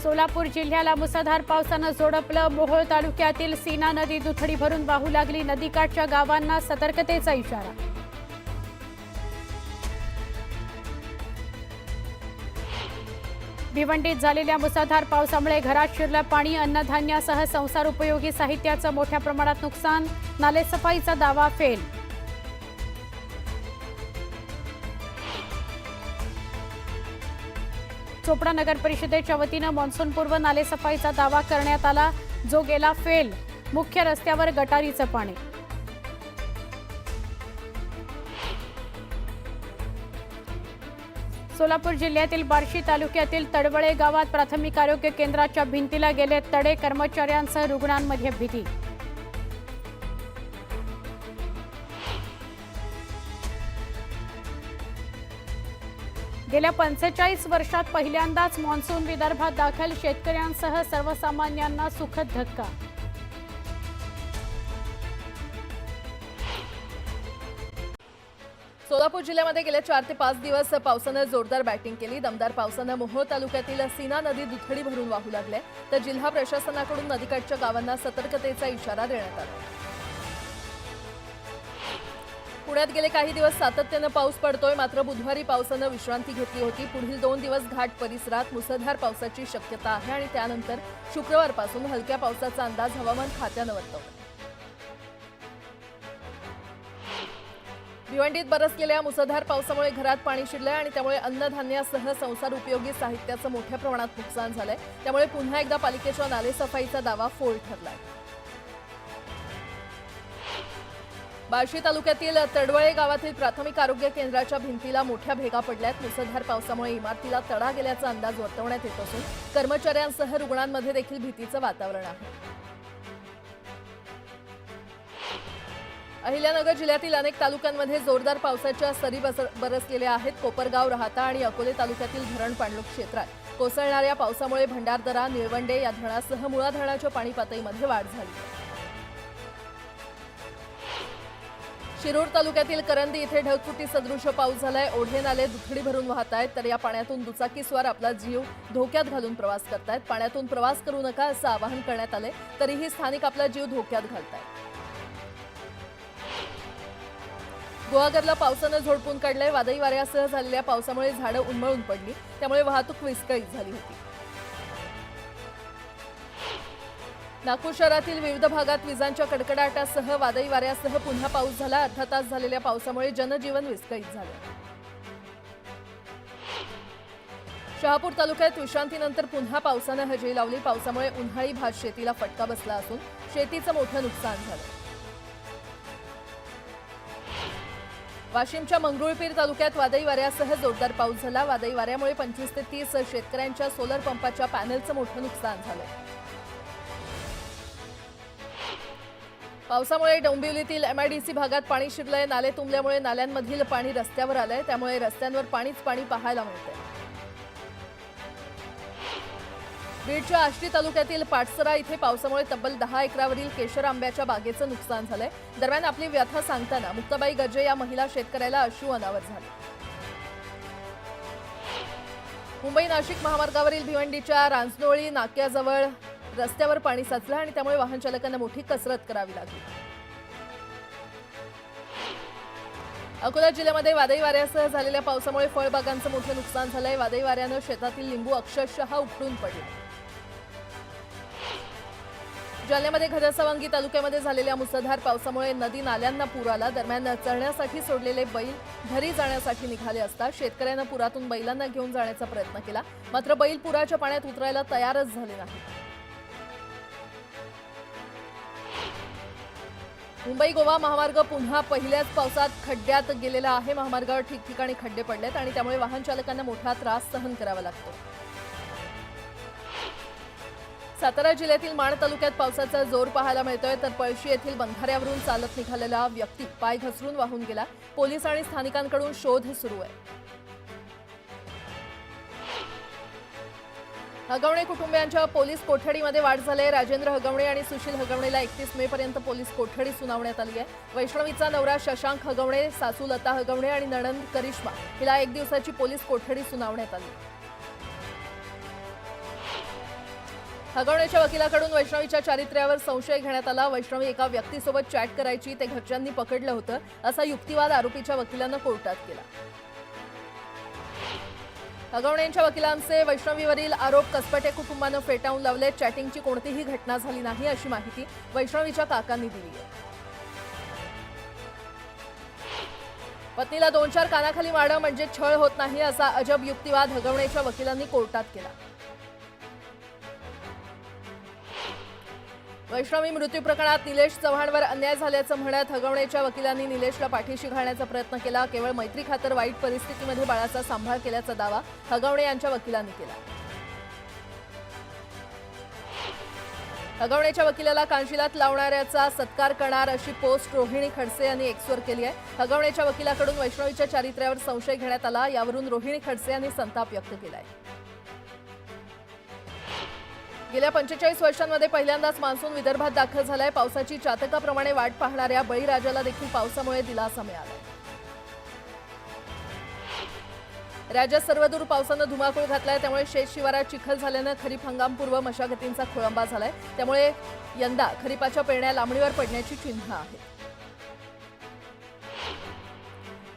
सोलापूर जिल्ह्याला मुसळधार पावसानं झोडपलं। मोहोळ तालुक्यातील सीना नदी दुथडी भरून वाहू लागली। नदीकाठच्या गावांना सतर्कतेचा इशारा। भिवंडीत झालेल्या मुसळधार पावसामुळे घरात शिरलं पाणी। अन्नधान्यासह संसार उपयोगी साहित्याचं मोठ्या प्रमाणात नुकसान। नालेसफाईचा दावा फेल। चोपडा नगर परिषदेच्या वतीनं मान्सूनपूर्व नालेसफाईचा दावा करण्यात आला, जो गेला फेल। मुख्य रस्त्यावर गटारीचं पाणी। सोलापूर जिल्ह्यातील बार्शी तालुक्यातील तडवळे गावात प्राथमिक आरोग्य केंद्राच्या भिंतीला गेले तडे। कर्मचाऱ्यांसह रुग्णांमध्ये भीती। गेल्या 45 वर्षात पहिल्यांदाच मान्सून विदर्भात दाखल। शेतकऱ्यांसह सर्वसामान्यांना सुखद धक्का। सोलापूर जिल्ह्यामध्ये गेल्या 4 ते 5 दिवस पावसानं जोरदार बॅटिंग केली। दमदार पावसानं मोहोळ तालुक्यातील सीना नदी दुथडी भरून वाहू लागली, तर जिल्हा प्रशासनाकडून नदीकाठच्या गावांना सतर्कतेचा इशारा देण्यात आला। पुण्यात गेले काही दिवस सातत्यानं पाऊस पडतोय, मात्र बुधवारी पावसानं विश्रांती घेतली होती। पुढील 2 दिवस घाट परिसरात मुसळधार पावसाची शक्यता आहे आणि त्यानंतर शुक्रवारपासून हलक्या पावसाचा अंदाज हवामान खात्यानं वर्तवला। भिवंडीत बरसलेल्या मुसळधार पावसामुळे घरात पाणी शिरलंय आणि त्यामुळे अन्नधान्यासह संसार उपयोगी साहित्याचं मोठ्या प्रमाणात नुकसान झालंय। त्यामुळे पुन्हा एकदा पालिकेच्या नालेसफाईचा दावा फोल ठरलाय। बार्शी तालुक्यातील तडवळे गावातील प्राथमिक आरोग्य केंद्राच्या भिंतीला मोठ्या भेगा पडल्यात। मुसळधार पावसामुळे इमारतीला तडा गेल्याचा अंदाज वर्तवण्यात येत असून कर्मचाऱ्यांसह रुग्णांमध्ये देखील भीतीचं वातावरण आहे। अहिल्यानगर जिल्ह्यातील अनेक तालुक्यांमध्ये जोरदार पावसाच्या सरी बरसलेल्या आहेत। कोपरगाव, राहाता आणि अकोले तालुक्यातील धरण पाणलोट क्षेत्रात कोसळणाऱ्या पावसामुळे भंडारदरा, निळवंडे या धरणासह मुळा धरणाच्या पाणी पातळीमध्ये वाढ झाली। शिरूर तालुक्यातील करंदी इथे ढगफुटी सदृश पाऊस झालाय। ओढे नाले दुथडी भरून वाहत आहेत, तर या पाण्यातून दुचाकीस्वार आपला जीव धोक्यात घालून प्रवास करतायत। पाण्यातून प्रवास करू नका असं आवाहन करण्यात आले, तरीही स्थानिक आपला जीव धोक्यात घालतायत। गुहागरला पावसानं झोडपून काढलंय। वादळी वाऱ्यासह झालेल्या पावसामुळे झाडं उन्मळून पडली, त्यामुळे वाहतूक विस्कळीत झाली होती। नागपूर शहरातील विविध भागात विजांच्या कडकडाटासह वादळी वाऱ्यासह पुन्हा पाऊस झाला। अर्धा तास झालेल्या पावसामुळे जनजीवन विस्कळीत झालं। शहापूर तालुक्यात विश्रांतीनंतर पुन्हा पावसानं हजेरी लावली। पावसामुळे उन्हाळी भात शेतीला फटका बसला असून शेतीचं मोठं नुकसान झालं। वाशिमच्या मंगरुळपीर तालुक्यात वादळी वाऱ्यासह जोरदार पाऊस झाला। वादळी वाऱ्यामुळे 25 ते 30 शेतकऱ्यांच्या सोलर पंपाच्या पॅनलचं मोठं नुकसान झालं। पावसामुळे डोंबिवलीतील एमआयडीसी भागात पाणी शिरलंय। नाले तुंबल्यामुळे नाल्यांमधील पाणी रस्त्यावर आलंय, त्यामुळे रस्त्यांवर पाणीच पाणी पाहायला मिळतंय। बीडच्या आष्टी तालुक्यातील पाटसरा इथे पावसामुळे तब्बल 10 एकरावरील केशर आंब्याच्या बागेचं नुकसान झालंय। दरम्यान आपली व्यथा सांगताना मुक्ताबाई गजे या महिला शेतकऱ्याला अश्रू अनावर झाले। मुंबई नाशिक महामार्गावरील भिवंडीच्या रांजनोळी नाक्याजवळ रस्त्यावर पाणी साचलं आणि त्यामुळे वाहन चालकांना मोठी कसरत करावी लागली। अकोला जिल्ह्यामध्ये वादळी वाऱ्यासह झालेल्या पावसामुळे फळबागांचं मोठं नुकसान झालंय। वादळी वाऱ्यानं शेतातील लिंबू अक्षरशः उपटून पडले। जालन्यामध्ये घनसावंगी तालुक्यामध्ये झालेल्या मुसळधार पावसामुळे नदी नाल्यांना पूर आला। दरम्यान चरण्यासाठी सोडलेले बैल घरी जाण्यासाठी निघाले असता शेतकऱ्यांना पुरातून बैलांना घेऊन जाण्याचा प्रयत्न केला, मात्र बैल पुराच्या पाण्यात उतरायला तयारच झाले नाही। मुंबई गोवा महामार्ग पुन्हा पहिल्याच पावसात खड्ड्यात गेलेला आहे। महामार्गावर ठिकठिकाणी खड्डे पडलेत आणि त्यामुळे वाहन चालकांना मोठा त्रास सहन करावा लागतो। सातारा जिल्ह्यातील माण तालुक्यात पावसाचा जोर पाहायला मिळतोय, तर पळशी येथील बंधाऱ्यावरून चालत निघालेला व्यक्ती पाय घसरून वाहून गेला। पोलीस आणि स्थानिकांकडून शोध सुरू आहे। हगवणे कुटुंबियांच्या पोलीस कोठडीमध्ये वाढ झाली आहे। राजेंद्र हगवणे आणि सुशील हगवणेला 31 मे पर्यंत पोलीस कोठडी सुनावण्यात आली आहे। वैष्णवीचा नवरा शशांक हगवणे, सासू लता हगवणे आणि नणंद करिश्मा हिला 1 दिवसाची पोलीस कोठडी सुनावण्यात आली। हगवण्याच्या वकिलाकडून वैष्णवीच्या चारित्र्यावर संशय घेण्यात आला। वैष्णवी एका व्यक्तीसोबत चॅट करायची, ते घरच्यांनी पकडलं होतं, असा युक्तिवाद आरोपीच्या वकिलानं कोर्टात केला। हगवण्याच्या वकिलांचे वैष्णवीवरील आरोप कसपटे कुटुंबानं फेटाळून लावले। चॅटिंगची कोणतीही घटना झाली नाही अशी माहिती वैष्णवीच्या काकांनी दिली आहे। पत्नीला 2-4 कानाखाली मारणं म्हणजे छळ होत नाही, असा अजब युक्तिवाद हगवण्याच्या वकिलांनी कोर्टात केला। वैष्णवी मृत्यू प्रकरणात निलेश चव्हाणवर अन्याय झाल्याचं म्हणत हगवण्याच्या वकिलांनी निलेशला पाठीशी घालण्याचा प्रयत्न केला। केवळ मैत्री खातर वाईट परिस्थितीमध्ये बाळाचा सांभाळ केल्याचा दावा हगवणे यांच्या वकिलांनी केला। हगवण्याच्या वकिलाला कांशिलात लावणाऱ्याचा सत्कार करणार अशी पोस्ट रोहिणी खडसे यांनी एक्सवर केली आहे। हगवण्याच्या वकिलाकडून वैष्णवीच्या चारित्र्यावर संशय घेण्यात आला, यावरून रोहिणी खडसे यांनी संताप व्यक्त केलाय। गेल्या 45 वर्षांमध्ये पहिल्यांदाच मान्सून विदर्भात दाखल झालाय। पावसाची चातकाप्रमाणे वाट पाहणाऱ्या बळीराजाला देखील पावसामुळे दिलासा मिळालाय। राज्यात सर्वदूर पावसानं धुमाकूळ घातलाय, त्यामुळे शेत शिवारात चिखल झाल्यानं खरीप हंगामपूर्व मशागतींचा खोळंबा झालाय। त्यामुळे यंदा खरीपाच्या पेरण्या लांबणीवर पडण्याची चिन्ह आहेत।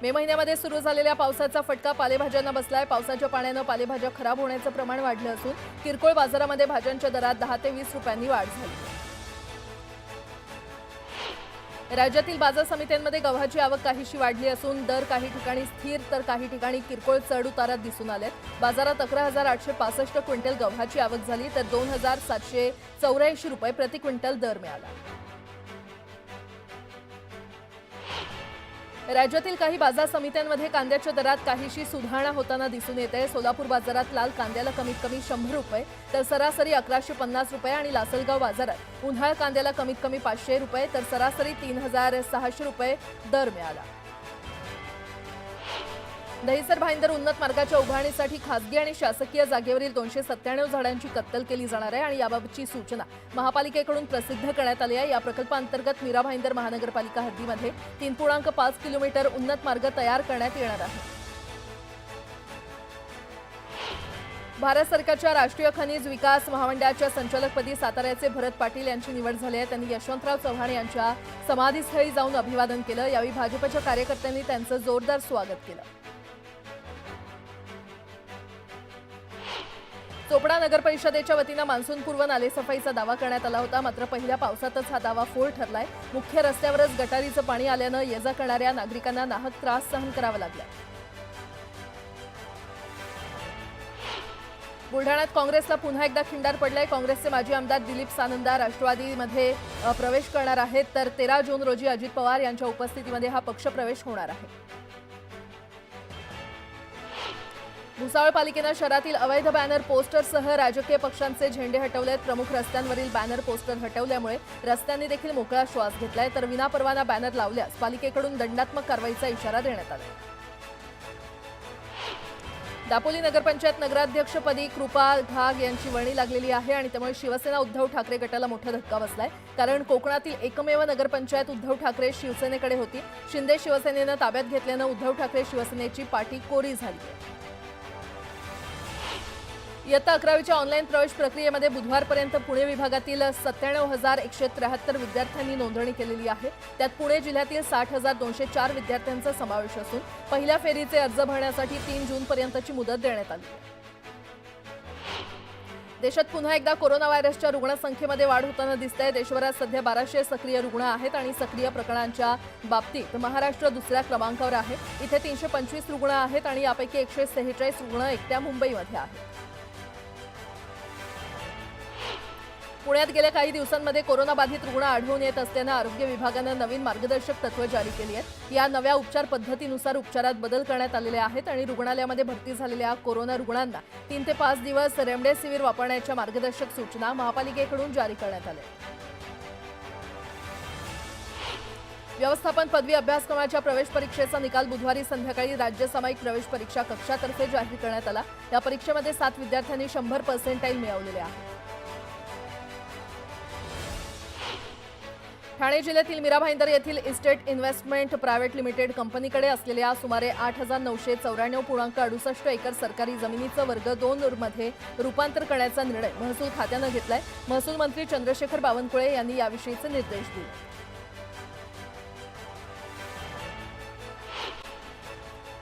मे महिन्यामध्ये सुरू झालेल्या पावसाचा फटका पालेभाज्यांना बसलाय। पावसाच्या पाण्यानं पालेभाज्या खराब होण्याचं प्रमाण वाढलं असून किरकोळ बाजारामध्ये भाज्यांच्या दरात 10 ते 20 रुपयांनी वाढ झाली। राज्यातील बाजार समित्यांमध्ये गव्हाची आवक काहीशी वाढली असून दर काही ठिकाणी स्थिर तर काही ठिकाणी किरकोळ चढ उतारात दिसून आलेत। बाजारात 11,865 क्विंटल गव्हाची आवक झाली, तर 2,784 रुपये प्रति क्विंटल दर मिळाला। राज्यातील काही बाजार समित्यांमध्ये कांद्याच्या दरात काहीशी सुधारणा होताना दिसून येते। सोलापूर बाजारात लाल कांद्याला कमीत कमी 100 रुपये तर सरासरी 1150 रुपये आणि लासलगाव बाजारात उन्हाळ कांद्याला कमीत कमी 500 रुपये तर सरासरी 3600 रुपये दर मिळाला। दहिसर भाईंदर उन्नत मार्गाच्या उभारणीसाठी खासगी आणि शासकीय जागेवरील 297 झाडांची कत्तल केली जाणार आहे आणि याबाबतची सूचना महापालिकेकडून प्रसिद्ध करण्यात आली आहे। या प्रकल्पांतर्गत मीरा भाईंदर महानगरपालिका हद्दीमध्ये 3.5 किलोमीटर उन्नत मार्ग तयार करण्यात येणार आहे। भारत सरकारच्या राष्ट्रीय खनिज विकास महामंडळाच्या संचालकपदी साताऱ्याचे भरत पाटील यांची निवड झाली आहे। त्यांनी यशवंतराव चव्हाण यांच्या समाधीस्थळी जाऊन अभिवादन केलं। यावेळी भाजपच्या कार्यकर्त्यांनी त्यांचं जोरदार स्वागत केलं। चोपडा नगर परिषदेच्या वतीनं मान्सूनपूर्व नालेसफाईचा दावा करण्यात आला होता, मात्र पहिल्या पावसातच हा दावा फोल ठरलाय। मुख्य रस्त्यावरच गटारीचं पाणी आल्यानं ये-जा करणाऱ्या नागरिकांना नाहक त्रास सहन करावा लागला। बुलढाण्यात काँग्रेसला पुन्हा एकदा खिंडार पडलाय। काँग्रेसचे माजी आमदार दिलीप सानंदा राष्ट्रवादीमध्ये प्रवेश करणार आहेत, तर 13 जून रोजी अजित पवार यांच्या उपस्थितीमध्ये हा पक्ष प्रवेश होणार आहे। भुसावळ पालिकेनं शहरातील अवैध बॅनर पोस्टरसह राजकीय पक्षांचे झेंडे हटवलेत। प्रमुख रस्त्यांवरील बॅनर पोस्टर हटवल्यामुळे रस्त्यांनी देखील मोकळा श्वास घेतलाय, तर विनापरवाना बॅनर लावल्यास पालिकेकडून दंडात्मक कारवाईचा इशारा देण्यात आला। दापोली नगरपंचायत नगराध्यक्षपदी कृपा घाग यांची वर्णी लागलेली आहे आणि त्यामुळे शिवसेना उद्धव ठाकरे गटाला मोठा धक्का बसलाय, कारण कोकणातील एकमेव नगरपंचायत उद्धव ठाकरे शिवसेनेकडे होती। शिंदे शिवसेनेनं ताब्यात घेतल्यानं उद्धव ठाकरे शिवसेनेची पाठी कोरी झाली आहे। इयत्ता 11वीच्या ऑनलाईन प्रवेश प्रक्रियेमध्ये बुधवारपर्यंत पुणे विभागातील 97,173 विद्यार्थ्यांनी नोंदणी केलेली आहे। त्यात पुणे जिल्ह्यातील 60,204 विद्यार्थ्यांचा समावेश असून पहिल्या फेरीचे अर्ज भरण्यासाठी 3 जूनपर्यंतची मुदत देण्यात आली आहे। देशात पुन्हा एकदा कोरोना व्हायरसच्या रुग्णसंख्येमध्ये वाढ होताना दिसते। देशभरात सध्या 1200 सक्रिय रुग्ण आहेत आणि सक्रिय प्रकरणांच्या बाबतीत महाराष्ट्र दुसऱ्या क्रमांकावर आहे। इथे 325 रुग्ण आहेत आणि यापैकी 146 रुग्ण एकट्या मुंबईमध्ये आहेत। पुण्यात गेल्या काही दिवसांमध्ये कोरोनाबाधित रुग्ण आढळून येत असल्यानं आरोग्य विभागानं नवीन मार्गदर्शक तत्त्व जारी केली आहेत। या नव्या उपचार पद्धतीनुसार उपचारात बदल करण्यात आलेले आहेत आणि रुग्णालयामध्ये भरती झालेल्या कोरोना रुग्णांना 3 ते 5 दिवस रेमडेसिवीर वापरण्याच्या मार्गदर्शक सूचना महापालिकेकडून जारी करण्यात आल्या। व्यवस्थापन पदवी अभ्यासक्रमाच्या प्रवेश परीक्षेचा निकाल बुधवारी संध्याकाळी राज्य सामायिक प्रवेश परीक्षा कक्षातर्फे जाहीर करण्यात आला। या परीक्षेमध्ये 7 विद्यार्थ्यांनी 100% मिळवलेले आहेत। ठाणे जिल्ह्यातील मीरा भाईंदर येथील इस्टेट इन्व्हेस्टमेंट प्रायव्हेट लिमिटेड कंपनीकडे असलेल्या सुमारे 8,994.68 एकर सरकारी जमिनीचं वर्ग 2 मध्ये रूपांतर करण्याचा निर्णय महसूल खात्यानं घेतलाय. महसूल मंत्री चंद्रशेखर बावनकुळे यांनी याविषयीचे निर्देश दिले.